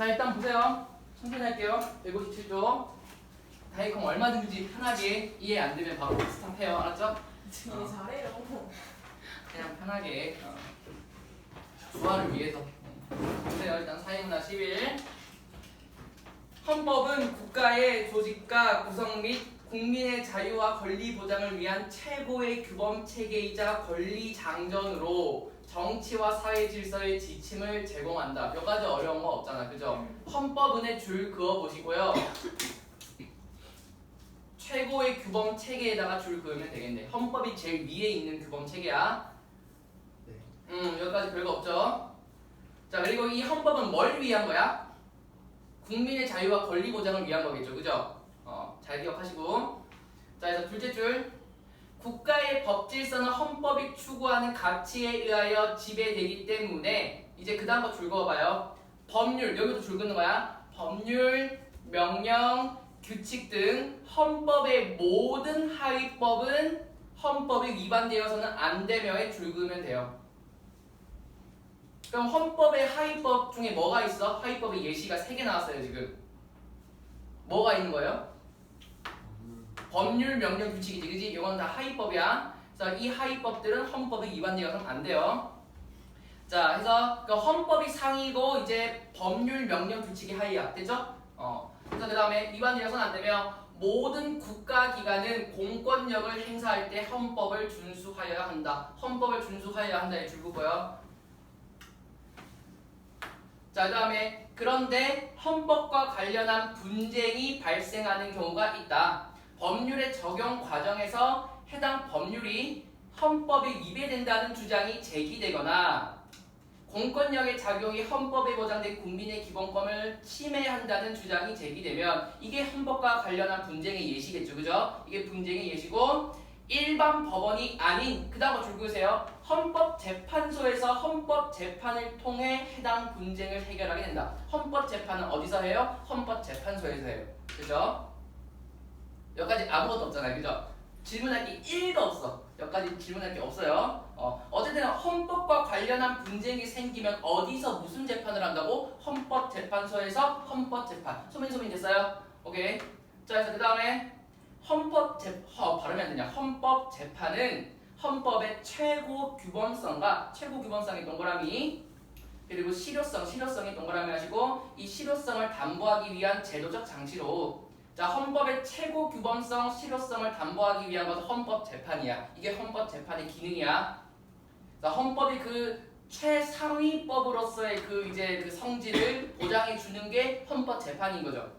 자, 일단 보세요. 천천히 할게요. 157조. 다이컴 얼마든지 편하게 이해 안 되면 바로 스탑해요. 알았죠? 되게 잘해요. 그냥 편하게 조화를 위해서. 보세요. 일단 사행문화 11. 헌법은 국가의 조직과 구성 및 국민의 자유와 권리 보장을 위한 최고의 규범 체계이자 권리 장전으로 정치와 사회 질서의 지침을 제공한다. 몇 가지 어려운 거 없잖아, 그죠? 헌법은에 줄 그어 보시고요. 최고의 규범 체계에다가 줄 그으면 되겠네. 헌법이 제일 위에 있는 규범 체계야. 여기까지 별거 없죠? 자, 그리고 이 헌법은 뭘 위한 거야? 국민의 자유와 권리 보장을 위한 거겠죠, 그죠? 잘 기억하시고. 자, 그래서 둘째 줄. 국가의 법 질서는 헌법이 추구하는 가치에 의하여 지배되기 때문에 이제 그 다음 거 줄 그어봐요. 법률, 여기도 줄 긋는 거야. 법률, 명령, 규칙 등 헌법의 모든 하위법은 헌법이 위반되어서는 안 되며에 줄 그으면 돼요. 그럼 헌법의 하위법 중에 뭐가 있어? 하위법의 예시가 3개 나왔어요 지금. 뭐가 있는 거예요? 법률, 명령, 규칙이지, 그지? 이건 다 하위법이야. 그래서 이 하위법들은 헌법이 위반되어서는 안 돼요. 자, 그래서 그 헌법이 상이고 이제 법률, 명령, 규칙이 하위야, 됐죠? 그래서 그 다음에 위반되어서는 안 되며 모든 국가기관은 공권력을 행사할 때 헌법을 준수하여야 한다. 헌법을 준수하여야 한다에 줄 긋고요. 자, 그 다음에 그런데 헌법과 관련한 분쟁이 발생하는 경우가 있다. 법률의 적용 과정에서 해당 법률이 헌법에 위배된다는 주장이 제기되거나 공권력의 작용이 헌법에 보장된 국민의 기본권을 침해한다는 주장이 제기되면 이게 헌법과 관련한 분쟁의 예시겠죠, 그죠? 이게 분쟁의 예시고 일반 법원이 아닌 그 다음 거 줄 그으세요. 헌법재판소에서 헌법재판을 통해 해당 분쟁을 해결하게 된다. 헌법재판은 어디서 해요? 헌법재판소에서 해요. 그죠? 여기까지 아무것도 없잖아요. 그죠? 질문할 게 1도 없어. 여기까지 질문할 게 없어요. 어쨌든 헌법과 관련한 분쟁이 생기면 어디서 무슨 재판을 한다고? 헌법재판소에서 헌법재판. 소민 됐어요? 오케이. 자, 그래서 그 다음에 발음이 안 되냐? 헌법재판은 헌법의 최고 규범성과 최고 규범성의 동그라미 그리고 실효성의 동그라미 하시고 이 실효성을 담보하기 위한 제도적 장치로 자, 헌법의 최고 규범성, 실효성을 담보하기 위한 것은 헌법재판이야. 이게 헌법재판의 기능이야. 자, 헌법이 그 최상위법으로서의 그 이제 그 성질을 보장해 주는 게 헌법재판인 거죠.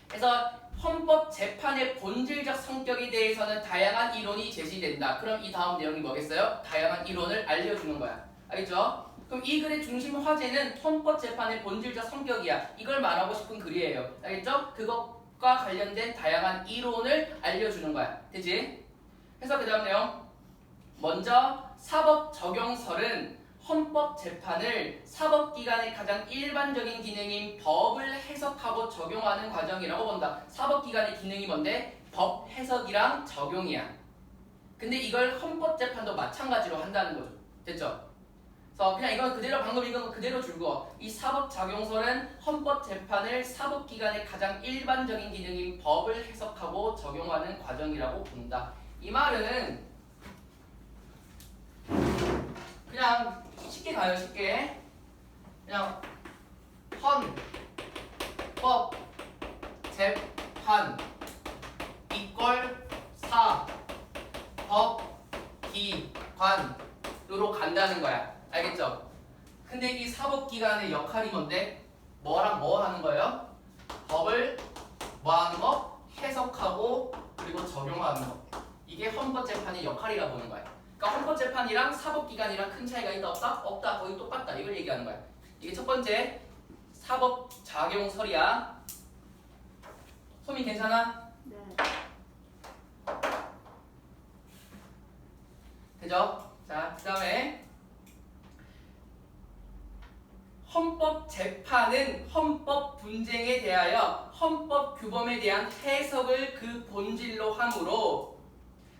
그래서 헌법재판의 본질적 성격에 대해서는 다양한 이론이 제시된다. 그럼 이 다음 내용이 뭐겠어요? 다양한 이론을 알려주는 거야. 알겠죠? 그럼 이 글의 중심 화제는 헌법재판의 본질적 성격이야. 이걸 말하고 싶은 글이에요. 알겠죠? 그것과 관련된 다양한 이론을 알려주는 거야. 되지? 그래서 그 다음 내용. 먼저 사법적용설은 헌법재판을 사법기관의 가장 일반적인 기능인 법을 해석하고 적용하는 과정이라고 본다. 사법기관의 기능이 뭔데? 법 해석이랑 적용이야. 근데 이걸 헌법재판도 마찬가지로 한다는 거죠. 됐죠? 그래서 그냥 이건 그대로 방금 이건 그대로 줄고 이 사법적용설은 헌법재판을 사법기관의 가장 일반적인 기능인 법을 해석하고 적용하는 과정이라고 본다. 이 말은 그냥 쉽게 가요, 쉽게. 그냥 헌법 재판 이꼴 사법기관으로 간다는 거야. 알겠죠? 근데 이 사법기관의 역할이 뭔데? 뭐랑 뭐 하는 거예요? 법을 뭐 하는 거? 해석하고 그리고 적용하는 거. 이게 헌법재판의 역할이라 보는 거야. 그러니까 헌법재판이랑 사법기관이랑 큰 차이가 있다 없다? 없다. 거의 똑같다. 이걸 얘기하는 거야. 이게 첫 번째 사법작용설이야. 소민 괜찮아? 네. 되죠? 자, 그 다음에 헌법재판은 헌법 분쟁에 대하여 헌법 규범에 대한 해석을 그 본질로 하므로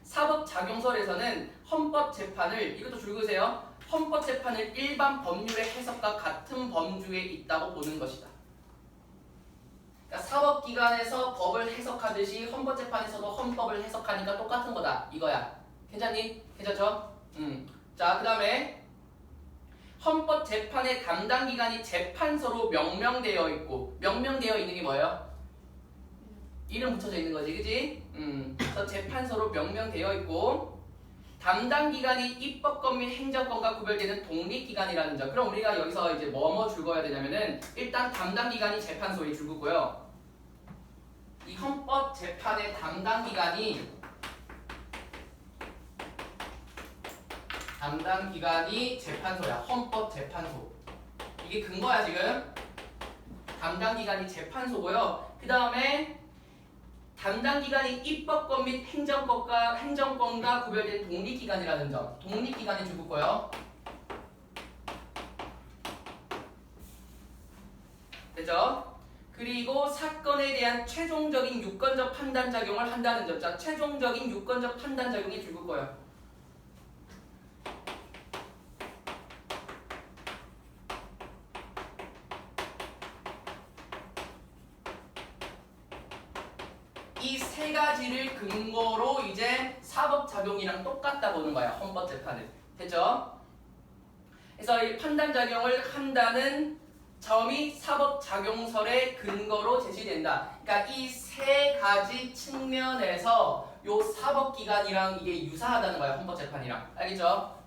사법작용설에서는 헌법재판을 이것도 줄 그으세요. 헌법재판을 일반 법률의 해석과 같은 범주에 있다고 보는 것이다. 헌법기관에서 법을 해석하듯이 헌법재판에서도 헌법을 해석하니까 똑같은 거다. 이거야. 괜찮니? 괜찮죠? 자, 그 다음에 헌법재판의 담당기관이 재판소로 명명되어 있고, 명명되어 있는 게 뭐예요? 이름 붙여져 있는 거지, 그지? 그래서 재판소로 명명되어 있고, 담당기관이 입법권 및 행정권과 구별되는 독립기관이라는 점. 그럼 우리가 여기서 이제 뭐뭐 줄거야 되냐면은, 일단 담당기관이 재판소에 줄거고요. 이 헌법재판의 담당기관이 재판소야. 헌법재판소. 이게 근거야 지금. 담당기관이 재판소고요. 그 다음에 담당기관이 입법권 및 행정권과 구별된 독립기관이라는 점. 독립기관이 줄거고요. 됐죠? 그리고 사건에 대한 최종적인 유권적 판단 작용을 한다는 점. 자, 최종적인 유권적 판단 작용이 줄거고요. 이 세 가지를 근거로 이제 사법작용이랑 똑같다 보는 거야. 헌법재판은. 됐죠? 그래서 이 판단작용을 한다는 점이 사법작용설의 근거로 제시된다. 그러니까 이 세 가지 측면에서 요 사법기관이랑 이게 유사하다는 거야. 헌법재판이랑. 알겠죠?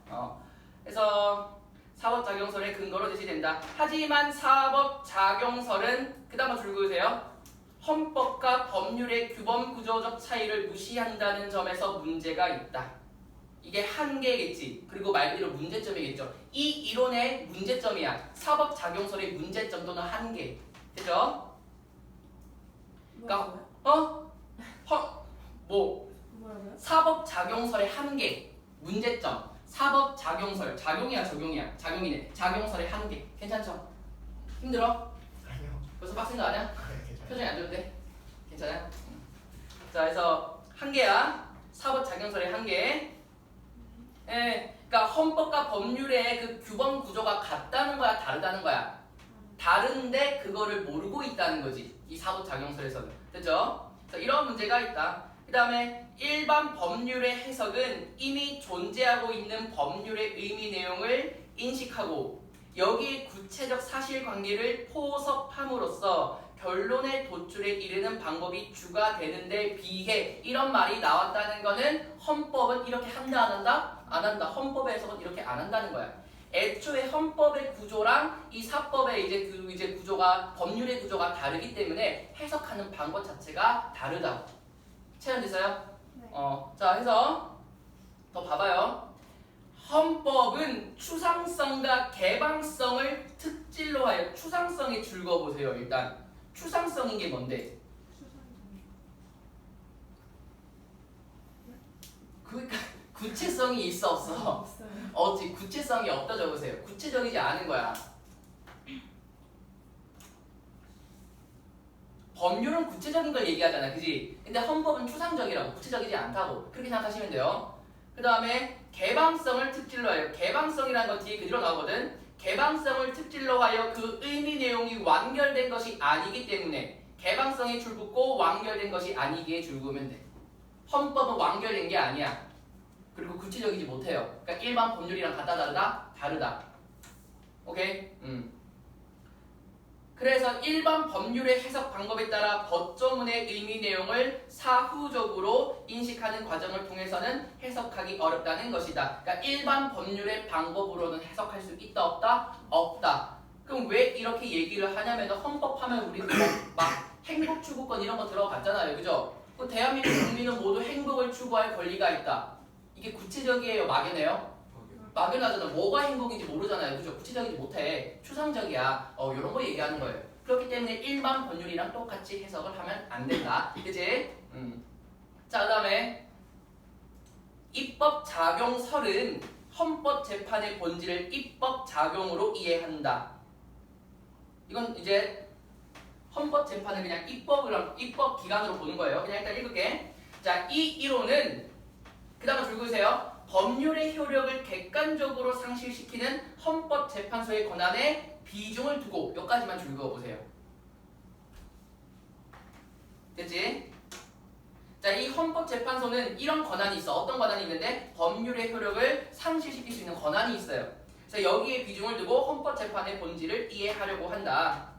그래서 사법작용설의 근거로 제시된다. 하지만 사법작용설은 그 다음 줄 그으세요. 헌법과 법률의 규범 구조적 차이를 무시한다는 점에서 문제가 있다. 이게 한계겠지. 그리고 말 그대로 문제점이겠죠. 이 이론의 문제점이야. 사법작용설의 문제점 또는 한계. 됐죠? 그러니까 사법작용설의 한계, 문제점. 사법작용설, 작용이야 적용이야? 작용이네. 작용설의 한계. 괜찮죠? 힘들어? 아니요. 벌써 빡센 거 아니야? 네, 괜찮아요. 표정이 안 좋은데? 괜찮아요? 자, 그래서 한계야. 사법작용설의 한계. 그러니까 헌법과 법률의 그 규범 구조가 같다는 거야, 다르다는 거야? 다른데 그거를 모르고 있다는 거지. 이 사법작용설에서는. 됐죠? 그래서 이런 문제가 있다. 그 다음에 일반 법률의 해석은 이미 존재하고 있는 법률의 의미 내용을 인식하고 여기에 구체적 사실관계를 포섭함으로써 결론의 도출에 이르는 방법이 주가 되는데 비해 이런 말이 나왔다는 거는 헌법은 이렇게 한다 안 한다? 안 한다. 헌법의 해석은 이렇게 안 한다는 거야. 애초에 헌법의 구조랑 이 사법의 이제 구조가 법률의 구조가 다르기 때문에 해석하는 방법 자체가 다르다고. 체현됐어요? 네. 자, 해서 더 봐봐요. 헌법은 추상성과 개방성을 특질로 하여 추상성에 줄거보세요. 일단 추상성인 게 뭔데? 구체성이 있어 없어? 없어요. 어찌 구체성이 없다 적으세요. 구체적이지 않은 거야. 법률은 구체적인 걸 얘기하잖아, 그지? 근데 헌법은 추상적이라고, 구체적이지 않다고 그렇게 생각하시면 돼요. 그 다음에 개방성을 특질로 하여, 개방성이라는 건 뒤에 그대로 나오거든. 개방성을 특질로 하여 그 의미 내용이 완결된 것이 아니기 때문에 개방성이 줄붙고 완결된 것이 아니기에 줄그으면 돼. 헌법은 완결된 게 아니야. 그리고 구체적이지 못해요. 그러니까 일반 법률이랑 같다 다르다? 다르다. 오케이? 그래서 일반 법률의 해석 방법에 따라 법조문의 의미 내용을 사후적으로 인식하는 과정을 통해서는 해석하기 어렵다는 것이다. 그러니까 일반 법률의 방법으로는 해석할 수 있다 없다? 없다. 그럼 왜 이렇게 얘기를 하냐면 헌법하면 우리는 막 행복 추구권 이런 거 들어봤잖아요. 그죠? 그 대한민국 국민은 모두 행복을 추구할 권리가 있다. 이게 구체적이에요? 막연해요? 막연하잖아. 뭐가 행복인지 모르잖아요. 그죠? 구체적이지 못해. 추상적이야. 이런 거 얘기하는 거예요. 그렇기 때문에 일반 법률이랑 똑같이 해석을 하면 안 된다. 그치? 자, 그 다음에 입법작용설은 헌법재판의 본질을 입법작용으로 이해한다. 이건 이제 헌법재판을 그냥 입법기관으로 보는 거예요. 그냥 일단 읽을게. 자, 이 이론은 그 다음에 줄 그으세요. 법률의 효력을 객관적으로 상실시키는 헌법재판소의 권한에 비중을 두고 여기까지만 줄 그어보세요. 헌법재판소는 이런 권한이 있어. 어떤 권한이 있는데 법률의 효력을 상실시킬 수 있는 권한이 있어요. 그래서 여기에 비중을 두고 헌법재판의 본질을 이해하려고 한다.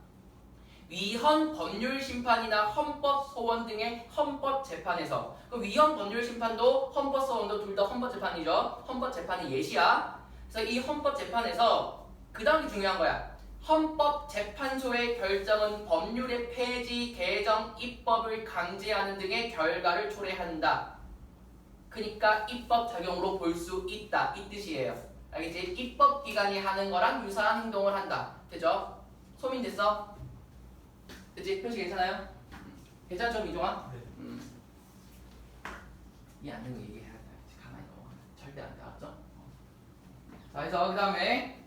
위헌 법률 심판이나 헌법 소원 등의 헌법 재판에서 그 위헌 법률 심판도 헌법 소원도 둘 다 헌법 재판이죠. 헌법 재판이 예시야. 그래서 이 헌법 재판에서 그 다음이 중요한 거야. 헌법 재판소의 결정은 법률의 폐지, 개정, 입법을 강제하는 등의 결과를 초래한다. 그러니까 입법 작용으로 볼 수 있다 이 뜻이에요. 알겠지? 입법 기관이 하는 거랑 유사한 행동을 한다. 되죠? 소민 됐어? 그치? 표시 괜찮아요? 괜찮죠, 미종아? 네. 이해 안 되는 거 얘기해야 돼. 가만히 넘어가. 절대 안 돼, 알았죠? 자, 그래서 그 다음에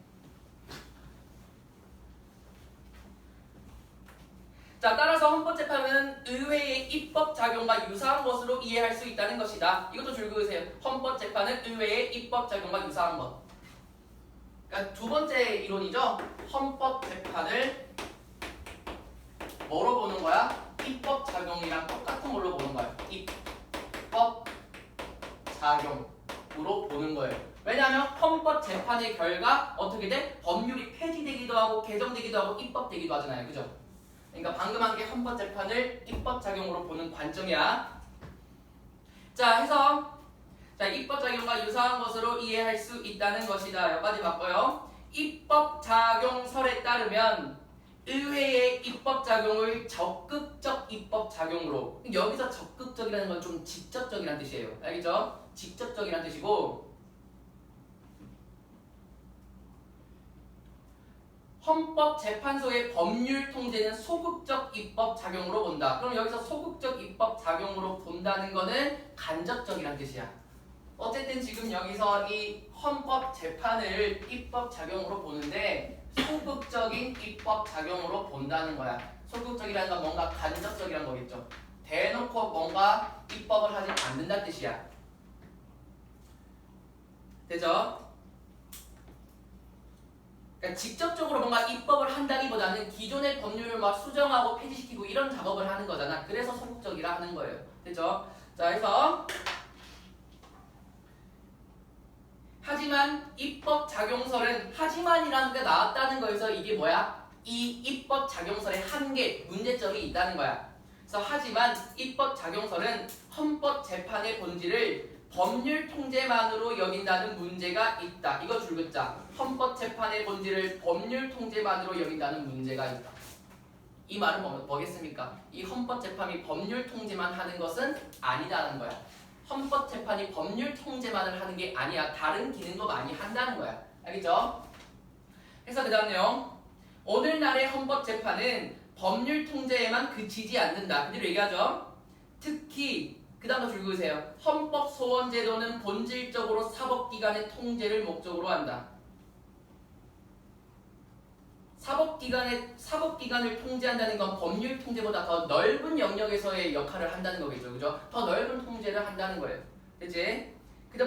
자, 따라서 헌법재판은 의회의 입법 작용과 유사한 것으로 이해할 수 있다는 것이다. 이것도 줄 그으세요. 헌법재판은 의회의 입법 작용과 유사한 것. 그러니까 두 번째 이론이죠. 헌법재판을 뭐로 보는 거야? 입법 작용이랑 똑같은 걸로 보는 거야. 입법 작용으로 보는 거예요. 왜냐하면 헌법 재판의 결과 어떻게 돼? 법률이 폐지되기도 하고 개정되기도 하고 입법되기도 하잖아요. 그죠? 그러니까 방금 한 게 헌법 재판을 입법 작용으로 보는 관점이야. 자, 해서 자, 입법 작용과 유사한 것으로 이해할 수 있다는 것이다. 여기까지 봤고요. 입법 작용설에 따르면 의회의 입법 작용을 적극적 입법 작용으로, 여기서 적극적이라는 건 좀 직접적이라는 뜻이에요. 알겠죠? 직접적이라는 뜻이고, 헌법재판소의 법률 통제는 소극적 입법 작용으로 본다. 그럼 여기서 소극적 입법 작용으로 본다는 거는 간접적이라는 뜻이야. 어쨌든 지금 여기서 이 헌법재판을 입법 작용으로 보는데 소극적인 입법 작용으로 본다는 거야. 소극적이라는 건 뭔가 간접적이라는 거겠죠. 대놓고 뭔가 입법을 하지 않는다는 뜻이야. 되죠? 그러니까 직접적으로 뭔가 입법을 한다기보다는 기존의 법률을 막 수정하고 폐지시키고 이런 작업을 하는 거잖아. 그래서 소극적이라 하는 거예요. 됐죠? 자, 그래서 하지만 입법 작용설은 하지만이라는 게 나왔다는 거에서 이게 뭐야? 이 입법 작용설의 한계, 문제점이 있다는 거야. 그래서 하지만 입법 작용설은 헌법 재판의 본질을 법률 통제만으로 여긴다는 문제가 있다. 이거 줄긋자. 헌법 재판의 본질을 법률 통제만으로 여긴다는 문제가 있다. 이 말은 뭐겠습니까? 이 헌법 재판이 법률 통제만 하는 것은 아니다는 거야. 헌법 재판이 법률 통제만을 하는 게 아니야. 다른 기능도 많이 한다는 거야. 알겠죠? 그래서 그 다음 내용. 오늘날의 헌법 재판은 법률 통제에만 그치지 않는다. 그대로 얘기하죠. 특히 그 다음으로 줄 그으세요. 헌법 소원 제도는 본질적으로 사법기관의 통제를 목적으로 한다. 사법기관을 통제한다는 건 법률 통제보다 더 넓은 영역에서의 역할을 한다는 거겠죠. 그죠? 더 넓은 통제를 한다는 거예요. 그치? 그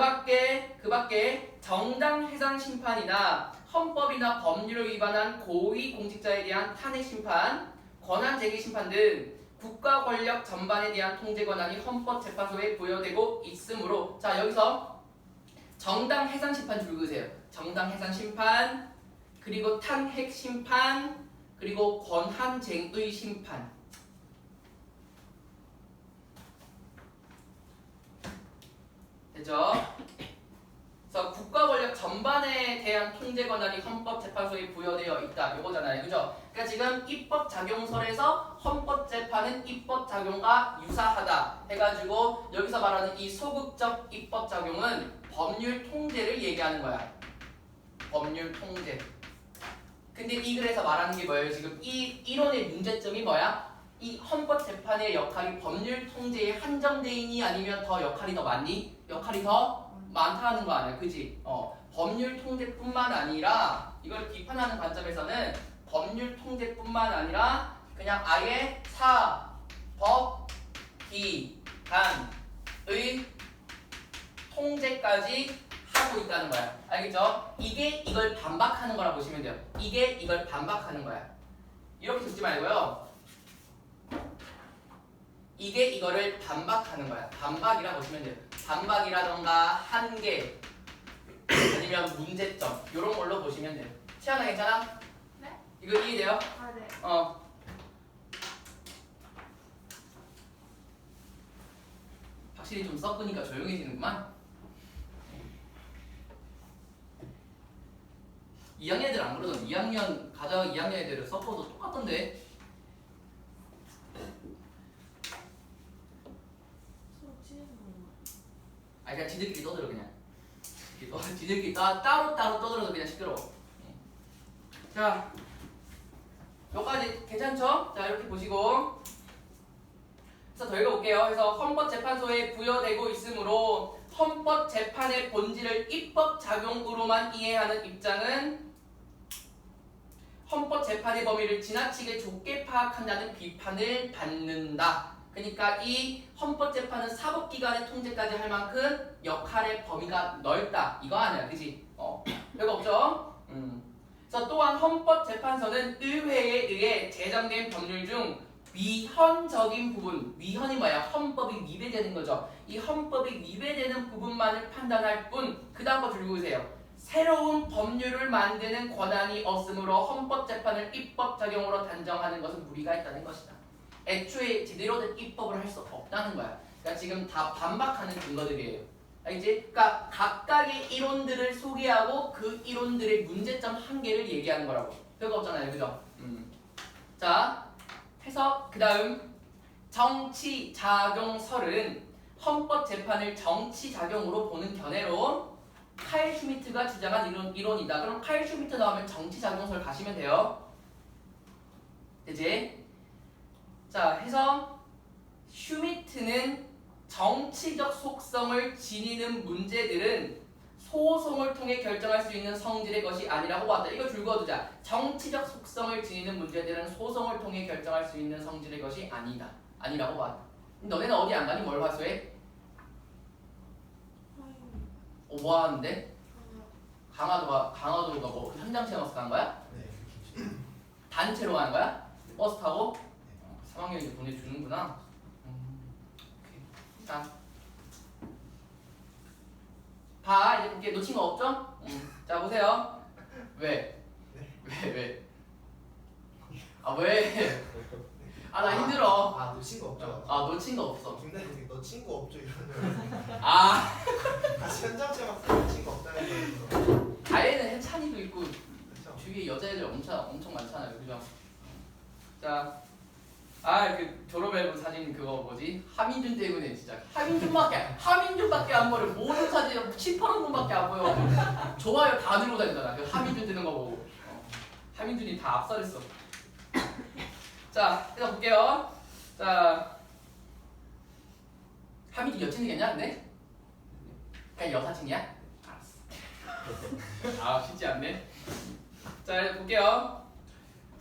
밖에 정당 해상 심판이나 헌법이나 법률을 위반한 고위 공직자에 대한 탄핵 심판, 권한 제기 심판 등 국가 권력 전반에 대한 통제 권한이 헌법재판소에 부여되고 있으므로, 자, 여기서 정당 해상 심판 줄 그으세요. 정당 해상 심판, 그리고 탄핵 심판, 그리고 권한쟁의 심판. 됐죠? 그래서 국가 권력 전반에 대한 통제 권한이 헌법재판소에 부여되어 있다. 이거잖아요. 그죠? 그러니까 지금 입법작용설에서 헌법재판은 입법작용과 유사하다 해가지고 여기서 말하는 이 소극적 입법작용은 법률 통제를 얘기하는 거야. 법률 통제. 근데 이 글에서 말하는 게 뭐예요? 지금 이 이론의 문제점이 뭐야? 이 헌법재판의 역할이 법률 통제에 한정돼 있니? 아니면 더 역할이 더 많니? 역할이 더 많다는 거 아니야? 그지? 법률 통제뿐만 아니라 이걸 비판하는 관점에서는 법률 통제뿐만 아니라 그냥 아예 사법기관의 통제까지 하고 있다는 거야. 알겠죠? 이게 이걸 반박하는 거라 보시면 돼요. 이게 이걸 반박하는 거야. 이렇게 듣지 말고요. 이게 이거를 반박하는 거야. 반박이라 보시면 돼요. 반박이라던가 한계 아니면 문제점 이런 걸로 보시면 돼요. 채연아 괜찮아? 네? 이거 이해돼요? 아, 네. 확실히 좀 섞으니까 조용해지는구만. 2학년 애들 안 그러던 2학년 가장 2학년 애들을 섞어도 똑같던데. 서로 친해서 그런 거. 아니 그냥 지들끼리 떠들어 그냥. 지들끼리 따로 떠들어도 그냥 시끄러워. 자, 여기까지 괜찮죠? 자 이렇게 보시고. 그래서 더 읽어볼게요. 그래서 헌법재판소에 부여되고 있으므로 헌법재판의 본질을 입법작용으로만 이해하는 입장은 헌법재판의 범위를 지나치게 좁게 파악한다는 비판을 받는다. 그러니까 이 헌법재판은 사법기관의 통제까지 할 만큼 역할의 범위가 넓다. 이거 아니야, 그지? 별거 없죠? 그래서 또한 헌법재판소는 의회에 의해 제정된 법률 중 위헌적인 부분, 위헌이 뭐야? 헌법이 위배되는 거죠. 이 헌법이 위배되는 부분만을 판단할 뿐, 그 다음 거 들고 오세요. 새로운 법률을 만드는 권한이 없으므로 헌법재판을 입법작용으로 단정하는 것은 무리가 있다는 것이다. 애초에 제대로 된 입법을 할 수 없다는 거야. 그러니까 지금 다 반박하는 근거들이에요. 알겠지? 그러니까 각각의 이론들을 소개하고 그 이론들의 문제점 한계를 얘기하는 거라고. 별거 없잖아요, 그죠? 자, 해서 그 다음 정치작용설은 헌법재판을 정치작용으로 보는 견해로 칼 슈미트가 주장한 이론이다. 그럼 칼 슈미트 나오면 정치작용설 가시면 돼요. 되지? 자, 해서 슈미트는 정치적 속성을 지니는 문제들은 소송을 통해 결정할 수 있는 성질의 것이 아니라고 봤다. 이거 줄거두자. 정치적 속성을 지니는 문제들은 소송을 통해 결정할 수 있는 성질의 것이 아니라고 봤다. 너네는 어디 안 가니? 뭘 화수해? 뭐 하는데? 강화도가 뭐 현장 체험 와서 간 거야? 네. 단체로 가는 거야? 버스 타고? 3학년이 보내주는구나. 자, 봐. 이제 볼게. 놓친 거 없죠? 자, 보세요. 왜? 왜? 아, 왜? 아, 나 힘들어. 아, 놓친 거 없죠? 아, 놓친 거 없어. 김대리 너 친구 없죠? 이러면 아, 같이 현장 체험 놓친 거 없다는 거예요. 다혜는 해찬이도 있고 그렇죠? 주위에 여자애들 엄청 많잖아요, 그죠? 자, 그 졸업 앨범 사진 그거 뭐지? 하민준 때문에 진짜 하민준밖에 안 보여. 모든 사진 시퍼런 분밖에 안 보여. 좋아요 다 누르고 다니잖아. 그 하민준 뜨는 거 보고. 하민준이 다 압살했어. 자, 일단 볼게요. 자, 하민준 여친이겠냐, 근데? 그냥 여사친이야? 알았어. 아, 쉽지 않네. 자, 이제 볼게요.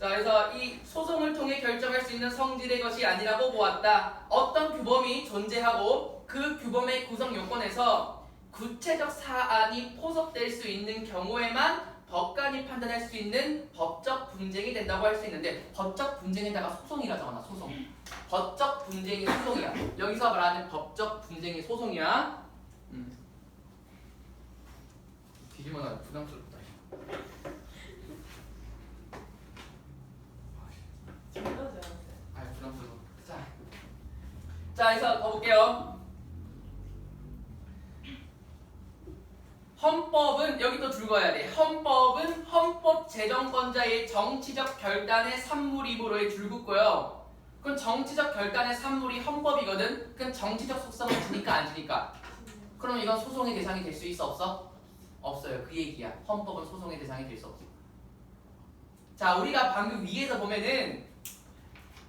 자, 그래서 이 소송을 통해 결정할 수 있는 성질의 것이 아니라고 보았다. 어떤 규범이 존재하고 그 규범의 구성 요건에서 구체적 사안이 포섭될 수 있는 경우에만 법관이 판단할 수 있는 법적 분쟁이 된다고 할 수 있는데, 법적 분쟁에다가 소송이라 적어놔. 소송. 법적 분쟁이 소송이야. 여기서 말하는 법적 분쟁이 소송이야. 뒤집어놔. 부담스럽다. 부담스러워. 자, 그래서 더 볼게요. 헌법은 여기 또 줄거야 돼. 헌법은 헌법 제정권자의 정치적 결단의 산물이므로의 줄긋고요. 그럼 정치적 결단의 산물이 헌법이거든. 그럼 정치적 속성을 지니까 안 지니까? 그럼 이건 소송의 대상이 될 수 있어 없어? 없어요. 그 얘기야. 헌법은 소송의 대상이 될 수 없어. 자, 우리가 방금 위에서 보면은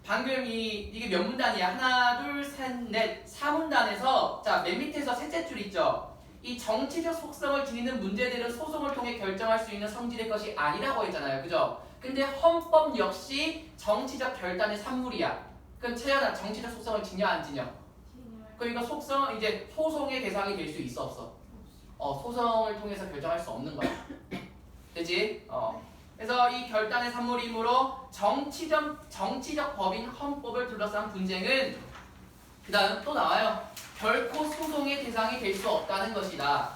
방금 이게 몇 문단이야? 하나, 둘, 셋, 넷, 4문단에서 자, 맨 밑에서 셋째 줄 있죠? 이 정치적 속성을 지니는 문제들은 소송을 통해 결정할 수 있는 성질의 것이 아니라고 했잖아요. 그죠? 근데 헌법 역시 정치적 결단의 산물이야. 그럼 채연아, 정치적 속성을 지냐 안 지냐? 그럼 이거 속성 이제 소송의 대상이 될 수 있어 없어? 소송을 통해서 결정할 수 없는 거야. 되지? 그래서 이 결단의 산물이므로 정치적 법인 헌법을 둘러싼 분쟁은 그 다음 또 나와요. 결코 소송의 대상이 될 수 없다는 것이다.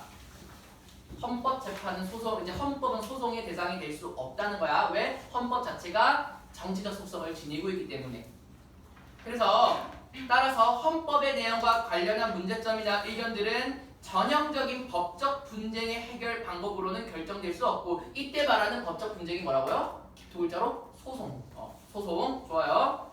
헌법재판은 이제 헌법은 소송의 대상이 될 수 없다는 거야. 왜? 헌법 자체가 정치적 속성을 지니고 있기 때문에. 그래서 따라서 헌법의 내용과 관련한 문제점이나 의견들은 전형적인 법적 분쟁의 해결 방법으로는 결정될 수 없고, 이때 말하는 법적 분쟁이 뭐라고요? 두 글자로 소송. 소송. 좋아요.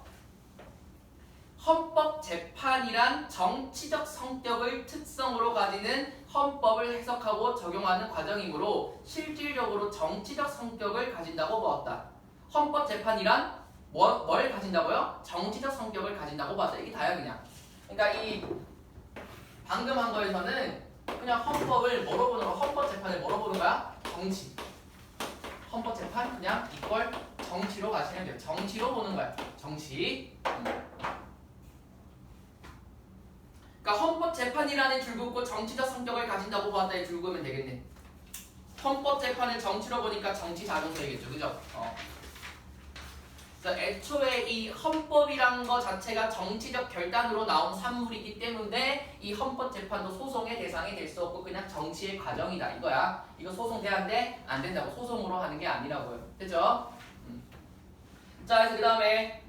헌법재판이란 정치적 성격을 특성으로 가지는 헌법을 해석하고 적용하는 과정이므로 실질적으로 정치적 성격을 가진다고 보았다. 헌법재판이란 뭘 가진다고요? 정치적 성격을 가진다고 보았다. 이게 다야 그냥. 그러니까 이 방금 한 거에서는 그냥 헌법을 뭐로 보는 거야? 헌법재판을 뭐로 보는 거야? 정치. 헌법재판 그냥 이걸 정치로 가시면 돼요. 정치로 보는 거야. 정치. 그러니까 헌법재판이라는 줄긋고 정치적 성격을 가진다고 보았다에 줄긋으면 되겠네. 헌법재판을 정치로 보니까 정치자동서이겠죠. 그죠? 그래서 애초에 이 헌법이란 거 자체가 정치적 결단으로 나온 산물이기 때문에 이 헌법재판도 소송의 대상이 될 수 없고 그냥 정치의 과정이다 이거야. 이거 소송 돼야돼? 안 된다고. 소송으로 하는 게 아니라고요. 됐죠? 자, 그래서 그 다음에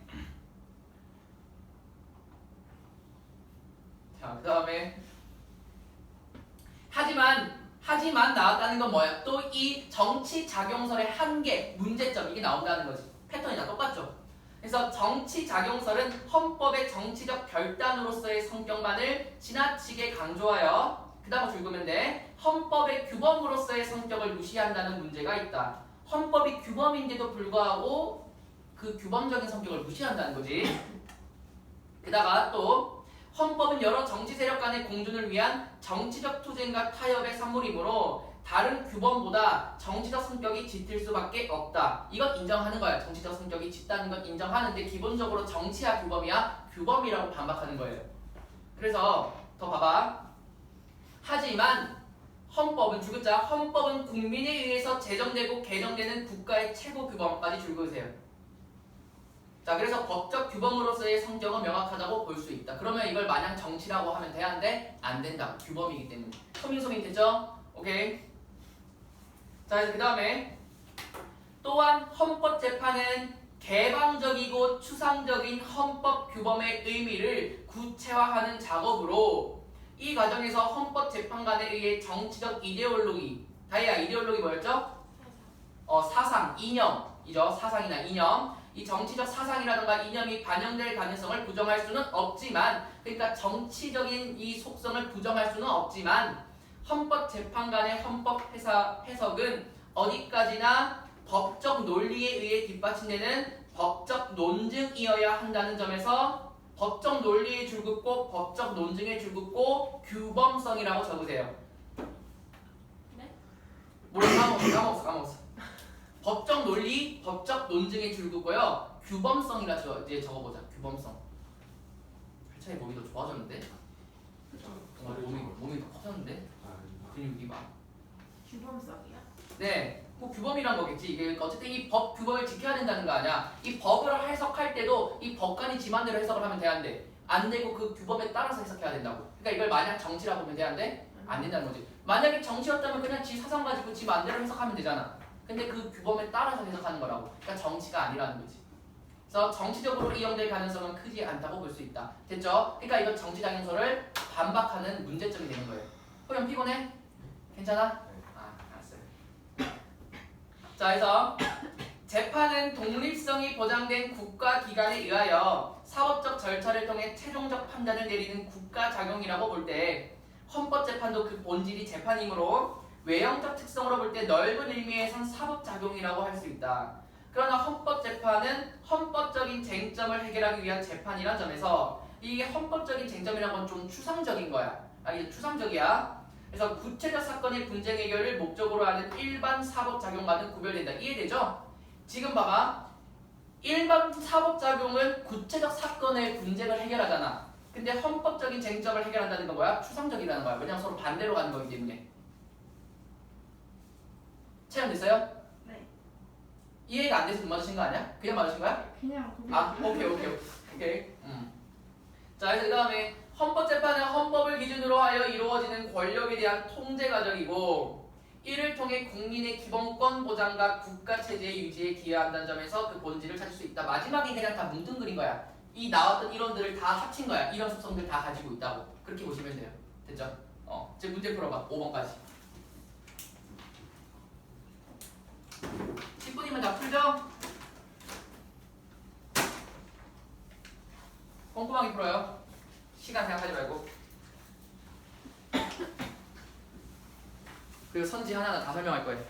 하지만 나왔다는 건 뭐야? 또 이 정치작용설의 한계, 문제점 이게 나온다는 거지. 패턴이 다 똑같죠. 그래서 정치작용설은 헌법의 정치적 결단으로서의 성격만을 지나치게 강조하여 그 다음 줄거면 돼. 헌법의 규범으로서의 성격을 무시한다는 문제가 있다. 헌법이 규범인데도 불구하고 그 규범적인 성격을 무시한다는 거지. 게다가 또 헌법은 여러 정치 세력 간의 공존을 위한 정치적 투쟁과 타협의 산물이므로 다른 규범보다 정치적 성격이 짙을 수밖에 없다. 이건 인정하는 거야. 정치적 성격이 짙다는 건 인정하는데 기본적으로 정치야 규범이야? 규범이라고 반박하는 거예요. 그래서 더 봐봐. 하지만 헌법은 주글자 헌법은 국민에 의해서 제정되고 개정되는 국가의 최고 규범까지 줄그으세요. 자, 그래서 법적 규범으로서의 성격은 명확하다고 볼 수 있다. 그러면 이걸 마냥 정치라고 하면 되는데 안 된다. 규범이기 때문에. 소민 됐죠? 오케이. 자, 그래서 그 다음에 또한 헌법재판은 개방적이고 추상적인 헌법 규범의 의미를 구체화하는 작업으로 이 과정에서 헌법재판관에 의해 정치적 이데올로기, 다이아 이데올로기 뭐였죠? 사상, 이념이죠. 사상이나 이념. 이 정치적 사상이라든가 이념이 반영될 가능성을 부정할 수는 없지만, 그러니까 정치적인 이 속성을 부정할 수는 없지만 헌법재판관의 헌법 해석은 어디까지나 법적 논리에 의해 뒷받침되는 법적 논증이어야 한다는 점에서 법적 논리에 줄긋고 법적 논증에 줄긋고 규범성이라고 적으세요. 네? 뭐라 까먹었어. 법적 논리, 법적 논증에 줄긋고요. 규범성이라 이제 적어보자. 규범성. 차라리 몸이 더 좋아졌는데? 몸이 더 커졌는데? 근육이 막. 규범성이야? 네. 뭐 규범이란 거겠지. 이게 어쨌든 이 법 규범을 지켜야 된다는 거 아니야. 이 법을 해석할 때도 이 법관이 지 맘대로 해석을 하면 되는데 안 되고 그 규범에 따라서 해석해야 된다고. 그러니까 이걸 만약 정치라고 보면 되는데 안 된다는 거지. 만약에 정치였다면 그냥 지 사상 가지고 지 맘대로 해석하면 되잖아. 근데 그 규범에 따라서 해석하는 거라고. 그러니까 정치가 아니라는 거지. 그래서 정치적으로 이용될 가능성은 크지 않다고 볼 수 있다. 됐죠? 그러니까 이건 정치작용서를 반박하는 문제점이 되는 거예요. 호연 피곤해? 괜찮아? 알았어요. 자, 그래서 재판은 독립성이 보장된 국가기관에 의하여 사법적 절차를 통해 최종적 판단을 내리는 국가작용이라고 볼 때 헌법재판도 그 본질이 재판이므로 외형적 특성으로 볼 때 넓은 의미에선 사법작용이라고 할 수 있다. 그러나 헌법재판은 헌법적인 쟁점을 해결하기 위한 재판이라는 점에서 이게 헌법적인 쟁점이라는 건 좀 추상적인 거야. 이게 추상적이야. 그래서 구체적 사건의 분쟁 해결을 목적으로 하는 일반 사법작용과는 구별된다. 이해되죠? 지금 봐봐. 일반 사법작용은 구체적 사건의 분쟁을 해결하잖아. 근데 헌법적인 쟁점을 해결한다는 건 뭐야? 추상적이라는 거야. 왜냐면 서로 반대로 가는 거기 때문에. 체험됐어요? 네. 이해가 안 돼서 못 맞으신 거 아니야? 그냥 맞으신 거야? 그냥 오케이. 자, 자, 그래서 그 다음에 헌법재판은 헌법을 기준으로 하여 이루어지는 권력에 대한 통제 과정이고 이를 통해 국민의 기본권 보장과 국가체제의 유지에 기여한다는 점에서 그 본질을 찾을 수 있다. 마지막에 그냥 다 뭉뚱그린 거야. 이 나왔던 이론들을 다 합친 거야. 이런 속성들 다 가지고 있다고. 그렇게 보시면 돼요. 됐죠? 이제 문제 풀어봐. 5번까지. 10분이면 다 풀죠? 꼼꼼하게 풀어요. 시간 생각하지 말고. 그리고 선지 하나하나 다 설명할 거예요.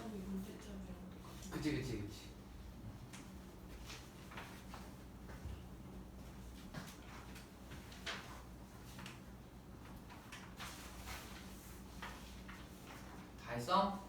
점이 문제점이랑 똑같아. 그치. 다 했어?